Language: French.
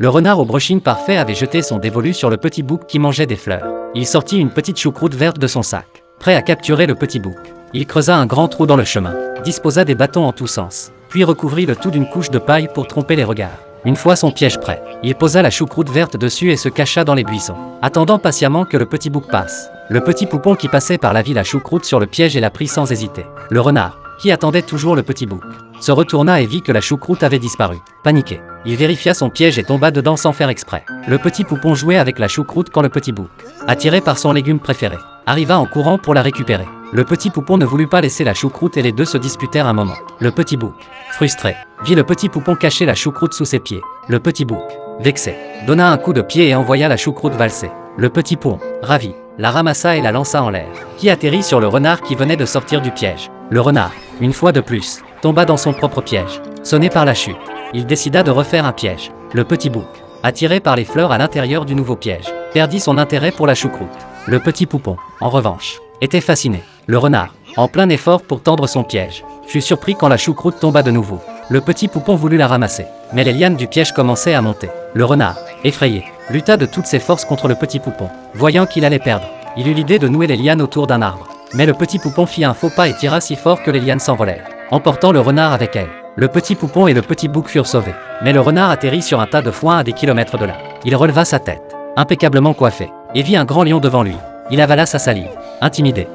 Le renard au brushing parfait avait jeté son dévolu sur le petit bouc qui mangeait des fleurs. Il sortit une petite choucroute verte de son sac, prêt à capturer le petit bouc. Il creusa un grand trou dans le chemin, disposa des bâtons en tous sens, puis recouvrit le tout d'une couche de paille pour tromper les regards. Une fois son piège prêt, il posa la choucroute verte dessus et se cacha dans les buissons, attendant patiemment que le petit bouc passe. Le petit poupon qui passait par la vit la choucroute sur le piège et la prit sans hésiter. Le renard, qui attendait toujours le petit bouc, se retourna et vit que la choucroute avait disparu. Paniqué, il vérifia son piège et tomba dedans sans faire exprès. Le petit poupon jouait avec la choucroute quand le petit bouc, attiré par son légume préféré, arriva en courant pour la récupérer. Le petit poupon ne voulut pas laisser la choucroute et les deux se disputèrent un moment. Le petit bouc, frustré, vit le petit poupon cacher la choucroute sous ses pieds. Le petit bouc, vexé, donna un coup de pied et envoya la choucroute valser. Le petit poupon, ravi, la ramassa et la lança en l'air, qui atterrit sur le renard qui venait de sortir du piège. Le renard, une fois de plus, tomba dans son propre piège. Sonné par la chute, il décida de refaire un piège. Le petit bouc, attiré par les fleurs à l'intérieur du nouveau piège, perdit son intérêt pour la choucroute. Le petit poupon, en revanche, était fasciné. Le renard, en plein effort pour tendre son piège, fut surpris quand la choucroute tomba de nouveau. Le petit poupon voulut la ramasser, mais les lianes du piège commençaient à monter. Le renard, effrayé, lutta de toutes ses forces contre le petit poupon. Voyant qu'il allait perdre, il eut l'idée de nouer les lianes autour d'un arbre. Mais le petit poupon fit un faux pas et tira si fort que les lianes s'envolèrent, emportant le renard avec elle. Le petit poupon et le petit bouc furent sauvés. Mais le renard atterrit sur un tas de foin à des kilomètres de là. Il releva sa tête, impeccablement coiffé, et vit un grand lion devant lui. Il avala sa salive, intimidé.